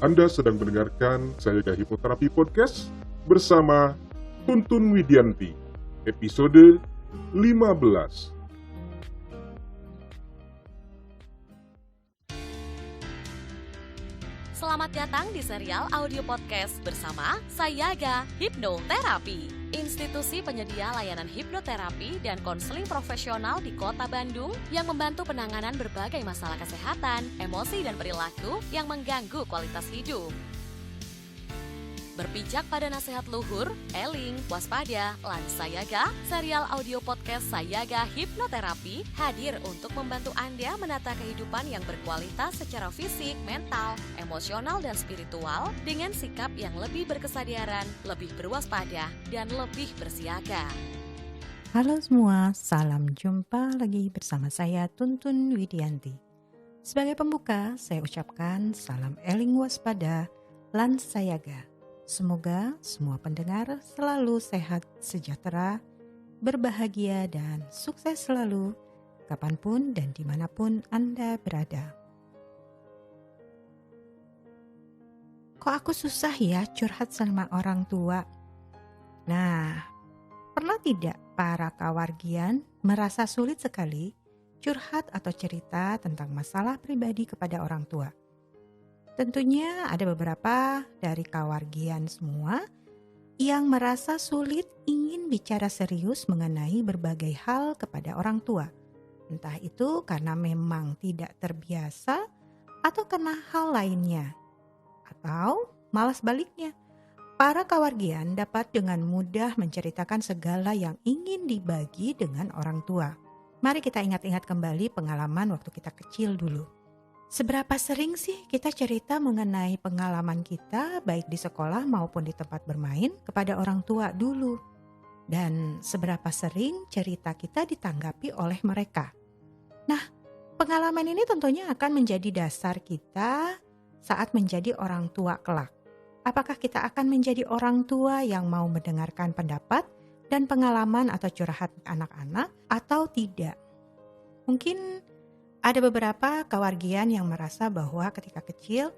Anda sedang mendengarkan Sayaga Hipnoterapi Podcast bersama Tuntun Widianti, episode 15. Selamat datang di serial audio podcast bersama Sayaga Hipnoterapi, institusi penyedia layanan hipnoterapi dan konseling profesional di Kota Bandung yang membantu penanganan berbagai masalah kesehatan, emosi dan perilaku yang mengganggu kualitas hidup. Berpijak pada nasihat luhur, eling, waspada, lan Sayaga, serial audio podcast Sayaga Hipnoterapi hadir untuk membantu Anda menata kehidupan yang berkualitas secara fisik, mental, emosional, dan spiritual dengan sikap yang lebih berkesadaran, lebih berwaspada, dan lebih bersiaga. Halo semua, salam jumpa lagi bersama saya Tuntun Widianti. Sebagai pembuka, saya ucapkan salam eling waspada, lan Sayaga. Semoga semua pendengar selalu sehat, sejahtera, berbahagia, dan sukses selalu kapanpun dan dimanapun Anda berada. Kok aku susah ya curhat sama orang tua? Nah, pernah tidak para kawargian merasa sulit sekali curhat atau cerita tentang masalah pribadi kepada orang tua? Tentunya ada beberapa dari kawargian semua yang merasa sulit ingin bicara serius mengenai berbagai hal kepada orang tua. Entah itu karena memang tidak terbiasa atau karena hal lainnya. Atau malah sebaliknya, para kawargian dapat dengan mudah menceritakan segala yang ingin dibagi dengan orang tua. Mari kita ingat-ingat kembali pengalaman waktu kita kecil dulu. Seberapa sering sih kita cerita mengenai pengalaman kita baik di sekolah maupun di tempat bermain kepada orang tua dulu? Dan seberapa sering cerita kita ditanggapi oleh mereka? Nah, pengalaman ini tentunya akan menjadi dasar kita saat menjadi orang tua kelak. Apakah kita akan menjadi orang tua yang mau mendengarkan pendapat dan pengalaman atau curhat anak-anak atau tidak? Mungkin ada beberapa kawargian yang merasa bahwa ketika kecil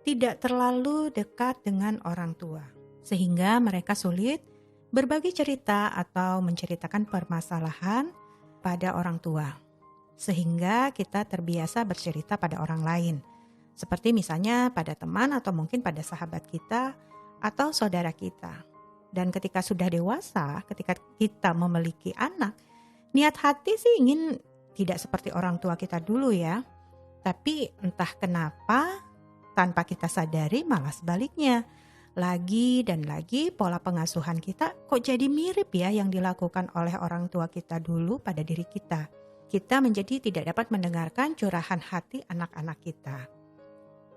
tidak terlalu dekat dengan orang tua, sehingga mereka sulit berbagi cerita atau menceritakan permasalahan pada orang tua, sehingga kita terbiasa bercerita pada orang lain, seperti misalnya pada teman atau mungkin pada sahabat kita atau saudara kita. Dan ketika sudah dewasa, ketika kita memiliki anak, niat hati sih ingin tidak seperti orang tua kita dulu ya. Tapi entah kenapa tanpa kita sadari malah sebaliknya. Lagi dan lagi pola pengasuhan kita kok jadi mirip ya yang dilakukan oleh orang tua kita dulu pada diri kita. Kita menjadi tidak dapat mendengarkan curahan hati anak-anak kita.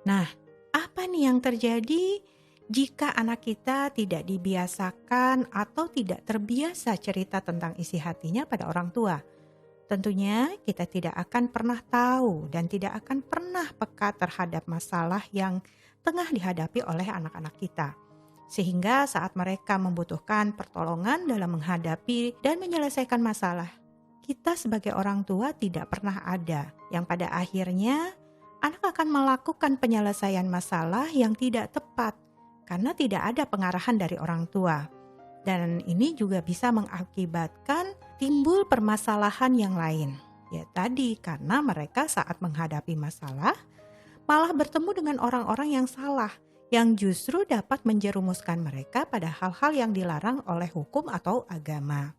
Nah, apa nih yang terjadi jika anak kita tidak dibiasakan atau tidak terbiasa cerita tentang isi hatinya pada orang tua? Tentunya kita tidak akan pernah tahu dan tidak akan pernah peka terhadap masalah yang tengah dihadapi oleh anak-anak kita. Sehingga saat mereka membutuhkan pertolongan dalam menghadapi dan menyelesaikan masalah, kita sebagai orang tua tidak pernah ada. Yang pada akhirnya anak akan melakukan penyelesaian masalah yang tidak tepat karena tidak ada pengarahan dari orang tua. Dan ini juga bisa mengakibatkan timbul permasalahan yang lain. Ya tadi karena mereka saat menghadapi masalah malah bertemu dengan orang-orang yang salah yang justru dapat menjerumuskan mereka pada hal-hal yang dilarang oleh hukum atau agama.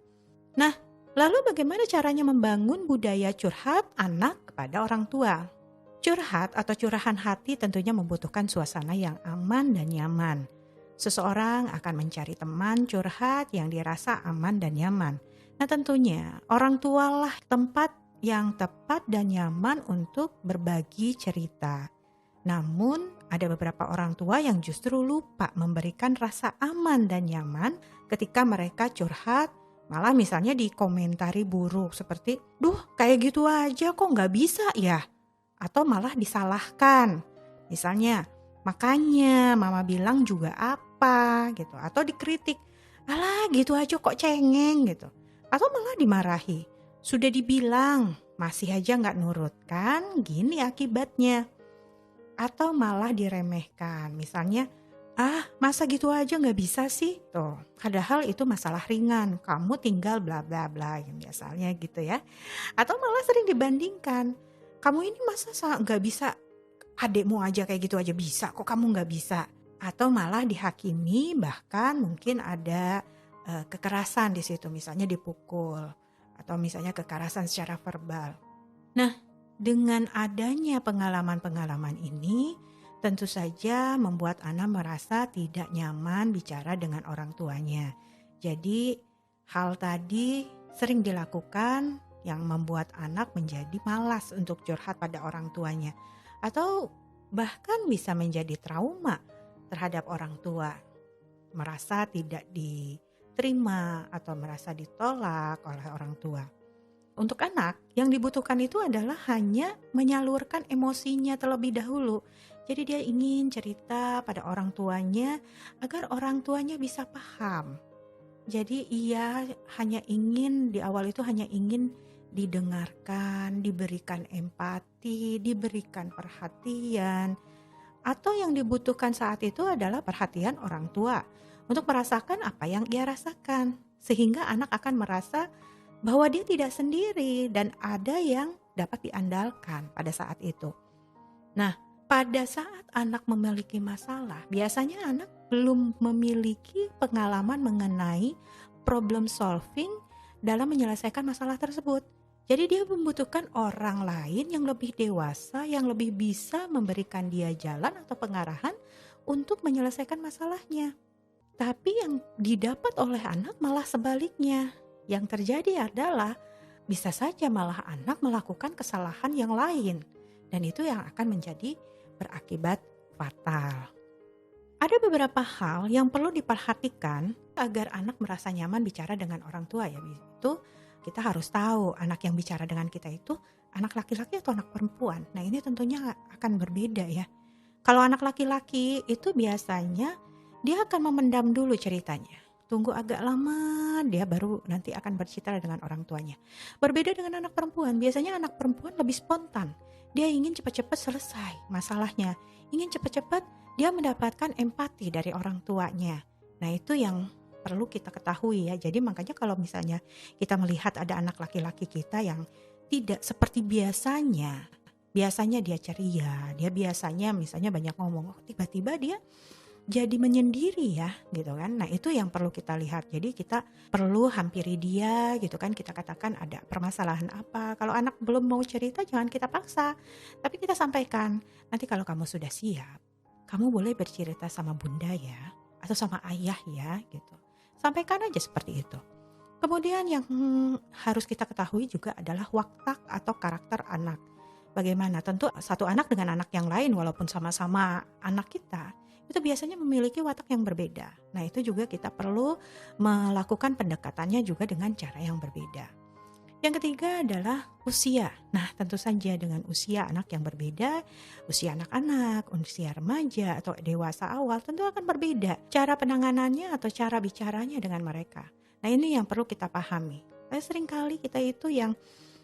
Nah, lalu bagaimana caranya membangun budaya curhat anak kepada orang tua? Curhat atau curahan hati tentunya membutuhkan suasana yang aman dan nyaman. Seseorang akan mencari teman curhat yang dirasa aman dan nyaman. Nah tentunya orang tualah tempat yang tepat dan nyaman untuk berbagi cerita. Namun ada beberapa orang tua yang justru lupa memberikan rasa aman dan nyaman ketika mereka curhat. Malah misalnya dikomentari buruk seperti, duh kayak gitu aja kok gak bisa ya? Atau malah disalahkan. Misalnya, makanya mama bilang juga apa gitu. Atau dikritik, alah gitu aja kok cengeng gitu. Atau malah dimarahi, sudah dibilang masih aja gak nurut kan, gini akibatnya. atau malah diremehkan. Misalnya, masa gitu aja nggak bisa sih? Tuh, padahal itu masalah ringan, kamu tinggal bla bla bla, misalnya gitu ya. Atau malah sering dibandingkan, kamu ini masa nggak bisa, adikmu aja kayak gitu aja bisa, kok kamu nggak bisa? Atau malah dihakimi, bahkan mungkin ada kekerasan di situ, misalnya dipukul, atau misalnya kekerasan secara verbal. Nah, dengan adanya pengalaman-pengalaman ini, tentu saja membuat anak merasa tidak nyaman bicara dengan orang tuanya. Jadi hal tadi sering dilakukan yang membuat anak menjadi malas untuk curhat pada orang tuanya. Atau bahkan bisa menjadi trauma terhadap orang tua. Merasa tidak diterima atau merasa ditolak oleh orang tua. Untuk anak, yang dibutuhkan itu adalah hanya menyalurkan emosinya terlebih dahulu. Jadi dia ingin cerita pada orang tuanya agar orang tuanya bisa paham. Jadi ia hanya ingin, di awal itu hanya ingin didengarkan, diberikan empati, diberikan perhatian. Atau yang dibutuhkan saat itu adalah perhatian orang tua untuk merasakan apa yang ia rasakan. Sehingga anak akan merasa bahwa dia tidak sendiri dan ada yang dapat diandalkan pada saat itu. Nah, pada saat anak memiliki masalah, biasanya anak belum memiliki pengalaman mengenai problem solving dalam menyelesaikan masalah tersebut. Jadi dia membutuhkan orang lain yang lebih dewasa, yang lebih bisa memberikan dia jalan atau pengarahan untuk menyelesaikan masalahnya. Tapi yang didapat oleh anak malah sebaliknya. Yang terjadi adalah bisa saja malah anak melakukan kesalahan yang lain. Dan itu yang akan menjadi berakibat fatal. Ada beberapa hal yang perlu diperhatikan agar anak merasa nyaman bicara dengan orang tua ya. Itu kita harus tahu anak yang bicara dengan kita itu anak laki-laki atau anak perempuan. Nah ini tentunya akan berbeda ya. Kalau anak laki-laki itu biasanya dia akan memendam dulu ceritanya. Tunggu agak lama dia baru nanti akan bercerita dengan orang tuanya. Berbeda dengan anak perempuan, biasanya anak perempuan lebih spontan. Dia ingin cepat-cepat selesai masalahnya. Ingin cepat-cepat dia mendapatkan empati dari orang tuanya. Nah itu yang perlu kita ketahui ya. Jadi makanya kalau misalnya kita melihat ada anak laki-laki kita yang tidak seperti biasanya. Biasanya dia ceria, dia biasanya misalnya banyak ngomong. Tiba-tiba dia jadi menyendiri ya gitu kan. Nah itu yang perlu kita lihat. Jadi kita perlu hampiri dia gitu kan. Kita katakan ada permasalahan apa. Kalau anak belum mau cerita jangan kita paksa. Tapi kita sampaikan. Nanti kalau kamu sudah siap, kamu boleh bercerita sama bunda ya. Atau sama ayah ya gitu. Sampaikan aja seperti itu. Kemudian yang harus kita ketahui juga adalah watak atau karakter anak. Bagaimana? Tentu satu anak dengan anak yang lain walaupun sama-sama anak kita. Itu biasanya memiliki watak yang berbeda. Nah itu juga kita perlu melakukan pendekatannya juga dengan cara yang berbeda. Yang ketiga adalah usia. Nah tentu saja dengan usia anak yang berbeda, usia anak-anak, usia remaja atau dewasa awal tentu akan berbeda. Cara penanganannya atau cara bicaranya dengan mereka. Nah ini yang perlu kita pahami. Seringkali kita itu yang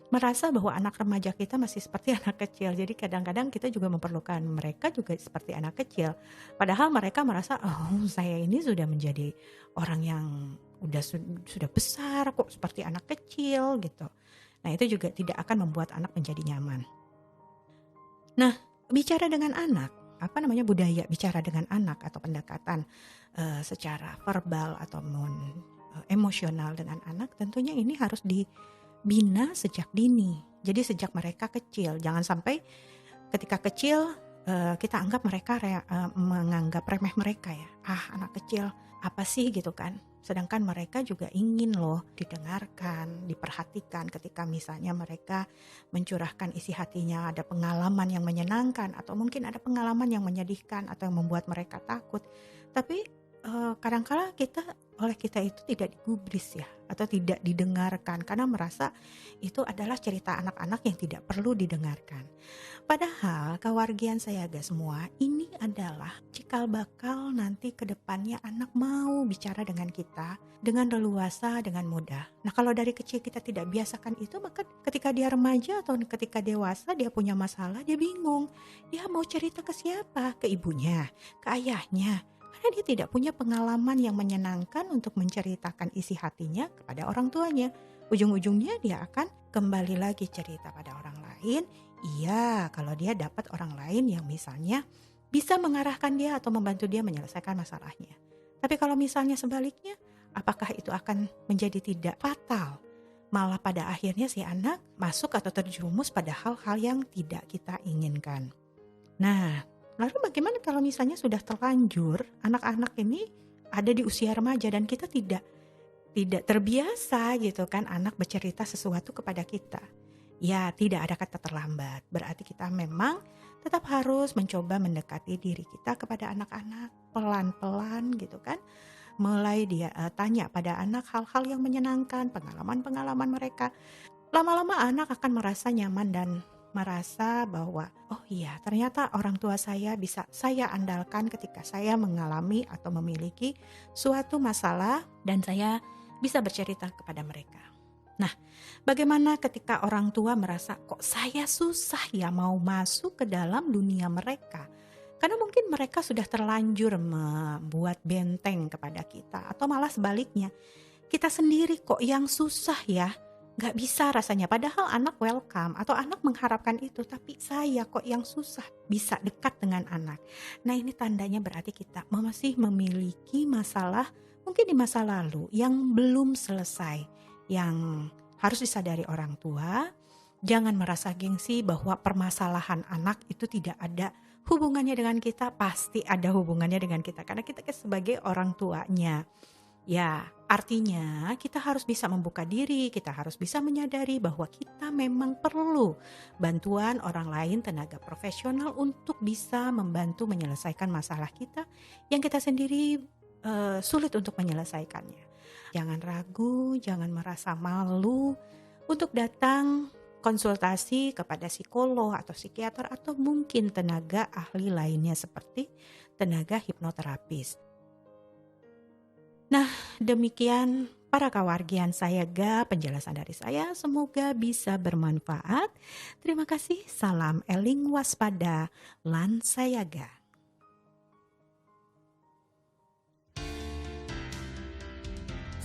merasa bahwa anak remaja kita masih seperti anak kecil. Jadi kadang-kadang kita juga memerlukan mereka juga seperti anak kecil. Padahal mereka merasa, oh saya ini sudah menjadi orang yang sudah besar kok seperti anak kecil gitu. Nah itu juga tidak akan membuat anak menjadi nyaman. Nah bicara dengan anak, budaya bicara dengan anak atau pendekatan secara verbal atau emosional dengan anak tentunya ini harus dibina sejak dini. Jadi sejak mereka kecil, jangan sampai ketika kecil kita anggap mereka menganggap remeh mereka ya. Anak kecil apa sih gitu kan. Sedangkan mereka juga ingin loh didengarkan, diperhatikan ketika misalnya mereka mencurahkan isi hatinya, ada pengalaman yang menyenangkan atau mungkin ada pengalaman yang menyedihkan atau yang membuat mereka takut. Tapi kadang-kala kita oleh kita itu tidak digubris ya, atau tidak didengarkan karena merasa itu adalah cerita anak-anak yang tidak perlu didengarkan. Padahal kewargian Sayaga semua ini adalah cikal bakal nanti ke depannya anak mau bicara dengan kita dengan leluasa, dengan mudah. Nah kalau dari kecil kita tidak biasakan itu, maka ketika dia remaja atau ketika dewasa dia punya masalah, dia bingung. Dia mau cerita ke siapa? Ke ibunya, ke ayahnya. Karena dia tidak punya pengalaman yang menyenangkan untuk menceritakan isi hatinya kepada orang tuanya. Ujung-ujungnya dia akan kembali lagi cerita pada orang lain. Iya, kalau dia dapat orang lain yang misalnya bisa mengarahkan dia atau membantu dia menyelesaikan masalahnya. Tapi kalau misalnya sebaliknya, apakah itu akan menjadi tidak fatal? Malah pada akhirnya si anak masuk atau terjerumus pada hal-hal yang tidak kita inginkan. Nah, lalu bagaimana kalau misalnya sudah terlanjur anak-anak ini ada di usia remaja dan kita tidak terbiasa gitu kan anak bercerita sesuatu kepada kita. Ya, tidak ada kata terlambat. Berarti kita memang tetap harus mencoba mendekati diri kita kepada anak-anak pelan-pelan gitu kan. Mulai dia tanya pada anak hal-hal yang menyenangkan, pengalaman-pengalaman mereka. Lama-lama anak akan merasa nyaman dan merasa bahwa oh iya ternyata orang tua saya bisa saya andalkan ketika saya mengalami atau memiliki suatu masalah dan saya bisa bercerita kepada mereka. Nah, bagaimana ketika orang tua merasa kok saya susah ya mau masuk ke dalam dunia mereka? Karena mungkin mereka sudah terlanjur membuat benteng kepada kita atau malah sebaliknya. Kita sendiri kok yang susah ya, gak bisa rasanya. Padahal anak welcome atau anak mengharapkan itu, tapi saya kok yang susah bisa dekat dengan anak. Nah ini tandanya berarti kita masih memiliki masalah mungkin di masa lalu yang belum selesai. Yang harus disadari orang tua, jangan merasa gengsi bahwa permasalahan anak itu tidak ada hubungannya dengan kita, pasti ada hubungannya dengan kita karena kita sebagai orang tuanya. Ya, artinya kita harus bisa membuka diri, kita harus bisa menyadari bahwa kita memang perlu bantuan orang lain, tenaga profesional untuk bisa membantu menyelesaikan masalah kita yang kita sendiri sulit untuk menyelesaikannya. Jangan ragu, jangan merasa malu untuk datang konsultasi kepada psikolog atau psikiater atau mungkin tenaga ahli lainnya seperti tenaga hipnoterapis. Nah, demikian para kawargian Sayaga penjelasan dari saya, semoga bisa bermanfaat. Terima kasih, salam eling waspada lan Sayaga.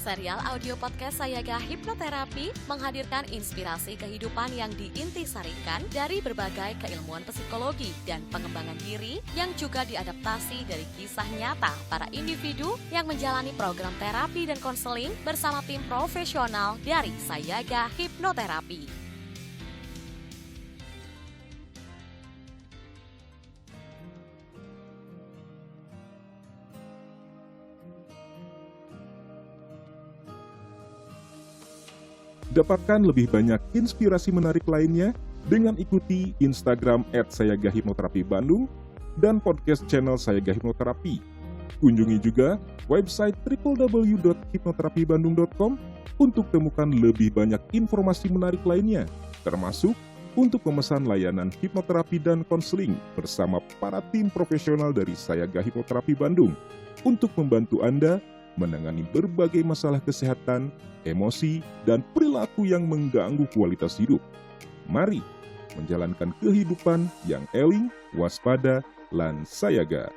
Serial audio podcast Sayaga Hipnoterapi menghadirkan inspirasi kehidupan yang diintisarikan dari berbagai keilmuan psikologi dan pengembangan diri yang juga diadaptasi dari kisah nyata para individu yang menjalani program terapi dan konseling bersama tim profesional dari Sayaga Hipnoterapi. Dapatkan lebih banyak inspirasi menarik lainnya dengan ikuti Instagram @sayagahipnoterapi_bandung dan podcast channel Sayaga Hipnoterapi. Kunjungi juga website www.hipnoterapibandung.com untuk temukan lebih banyak informasi menarik lainnya, termasuk untuk memesan layanan hipnoterapi dan konseling bersama para tim profesional dari Sayaga Hipnoterapi Bandung untuk membantu Anda menangani berbagai masalah kesehatan, emosi, dan perilaku yang mengganggu kualitas hidup. Mari menjalankan kehidupan yang eling, waspada, lan sayaga.